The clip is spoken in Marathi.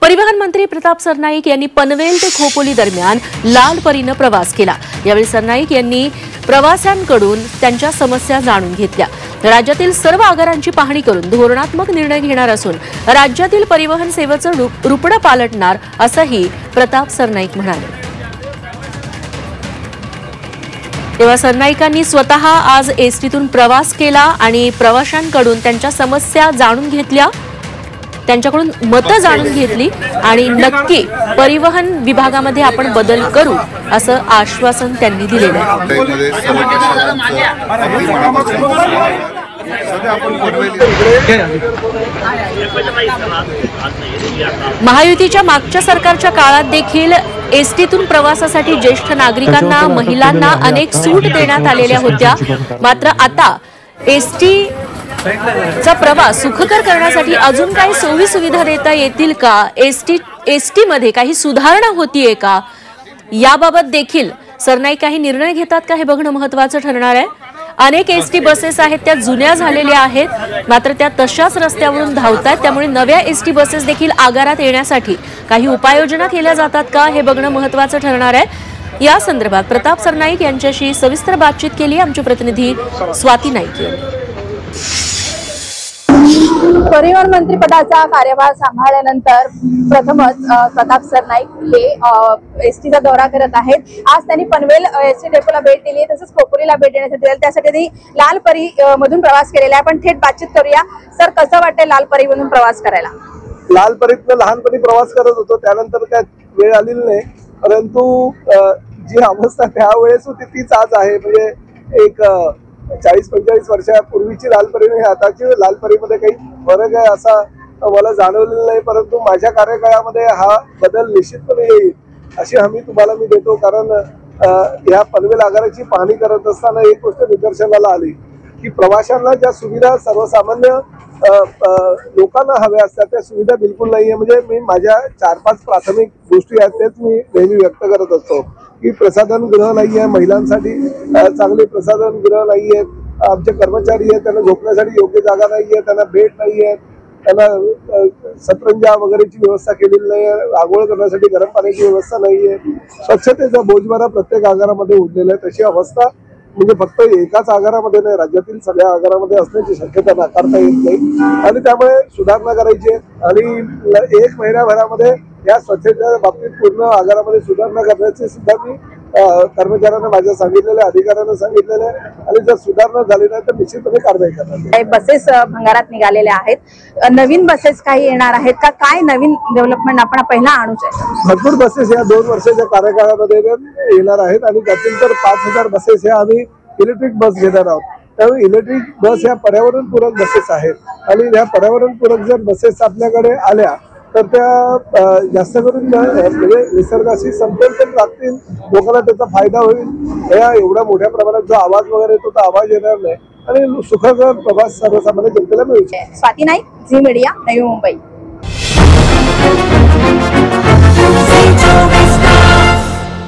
परिवहन मंत्री प्रताप सरनाईक यांनी पनवेल ते खोपोली दरम्यान लाल परीनं प्रवास केला। यावेळी सरनाईक यांनी प्रवाशांकडून त्यांच्या समस्या जाणून घेतल्या। राज्यातील सर्व आगारांची पाहणी करून धोरणात्मक निर्णय घेणार असून राज्यातील परिवहन सेवेचं रुपडं पालटणार असंही प्रताप सरनाईक म्हणाले। तेव्हा सरनाईकांनी स्वतः आज एसटीतून प्रवास केला आणि प्रवाशांकडून त्यांच्या समस्या जाणून घेतल्या, त्यांच्याकडून मतं जाणून घेतली आणि नक्की परिवहन विभागामध्ये आपण बदल करू असं आश्वासन त्यांनी दिलेलं आहे। महायुतीच्या मागच्या सरकारच्या काळात देखील एसटीतून प्रवासासाठी ज्येष्ठ नागरिकांना, महिलांना अनेक सूट देण्यात आलेल्या होत्या। मात्र आता एसटी चा प्रवास सुखकर करण्यासाठी अजून काही सोयी सुविधा देता येतील का, एसटी मध्ये काही सुधारणा होतीये का, याबाबत देखील सरनाईक काही निर्णय घेतात का हे बघणं महत्त्वाचं ठरणार आहे। अनेक एसटी बसेस आहेत त्या जुन्या झालेल्या आहेत, मात्र त्या तशाच रस्त्यावरून धावतात, त्यामुळे नव्या एसटी बसेस देखील आगारात येण्यासाठी काही उपाययोजना केल्या जातात का हे बघणं महत्त्वाचं ठरणार आहे। या संदर्भात प्रताप सरनाईक यांच्याशी सविस्तर बातचीत केली आमचे प्रतिनिधी स्वाती नाईक यांनी। परिवहन मंत्री पदाचा कार्यभार सांभाळल्यानंतर प्रथमच प्रताप सरनाईक हे एसटीचा दौरा करत आहेत। आज त्यांनी पनवेल एसटी डेपोला भेट दिली, तसंच खोपोलीला भेट देण्यासाठी त्यासाठी त्यांनी लाल परी मधून प्रवास केलेला आहे। पण थेट बातचीत करूया। सर, कसं वाटतंय लाल परी मधून प्रवास करायला? लाल परीतनं लहानपणी प्रवास करत होतो, त्यानंतर काय वेळ आलेली नाही, परंतु जी अवस्था त्यावेळेस होती तीच आज आहे। म्हणजे एक 40-45 वर्षापूर्वीची लालपरी आणि आताची लालपरीमध्ये काही फरक आहे असा मला जाणवलेला नाही, परंतु माझ्या कार्यकाळामध्ये हा बदल निश्चितपणे येईल अशी हमी तुम्हाला मी देतो। कारण या पनवेल आगाराची पाहणी करत असताना एक गोष्ट निदर्शनाला आली की प्रवाशांना ज्या सुविधा सर्वसामान्य लोकांना हव्या असतात त्या सुविधा बिलकुल नाहीये। म्हणजे मी माझ्या 4-5 प्राथमिक गोष्टी आहेत तेच मी नेहमी व्यक्त करत असतो की प्रसाधन गृह नाहीये, महिलांसाठी चांगले प्रसाधन गृह नाहीये, आमचे कर्मचारी आहेत त्यांना झोपण्यासाठी योग्य जागा नाहीये, त्यांना बेड नाहीये, त्यांना सतरंजा वगैरेची व्यवस्था केलेली नाही, आंघोळ करण्यासाठी गरम पाण्याची व्यवस्था नाहीये, स्वच्छतेचा बोजवारा प्रत्येक आगारामध्ये उडलेला आहे। तशी अवस्था म्हणजे फक्त एकाच आगारामध्ये नाही, राज्यातील सगळ्या आगारामध्ये असण्याची शक्यता नाकारता येत नाही आणि त्यामुळे सुधारणा करायची आणि 1 महिन्याभरामध्ये या स्वच्छतेच्या बाबतीत पूर्ण आगारामध्ये सुधारणा करण्याचे सुद्धा मी कर्मचाऱ्यांना माझ्या सांगितलेल्या, अधिकाऱ्यांना सांगितलेले आणि जर सुधारणा झाली नाही तर निश्चितपणे कारवाई करणार। बसेस भंगारात निघालेल्या आहेत, नवीन बसेस काही येणार आहेत का? काय नवीन डेव्हलपमेंट आपण पहिला आणू शकतो? भरपूर बसेस या 2 वर्षाच्या कार्यकाळामध्ये येणार आहेत आणि त्यातील तर 5000 बसेस ह्या आम्ही इलेक्ट्रिक बस घेणार आहोत। त्यामुळे इलेक्ट्रिक बस ह्या पर्यावरणपूरक बसेस आहेत आणि या पर्यावरणपूरक जर बसेस आपल्याकडे आल्या तर त्या जास्त करून म्हणजे निसर्गाशी समतोल पण राखतील, लोकांना त्याचा फायदा होईल। या एवढ्या मोठ्या प्रमाणात जो आवाज वगैरे येतो तो आवाज येणार नाही आणि सुखकर प्रवास सर्वसामान्य जनतेला मिळू शकेल। Swati Naik, Zee media, Navi Mumbai.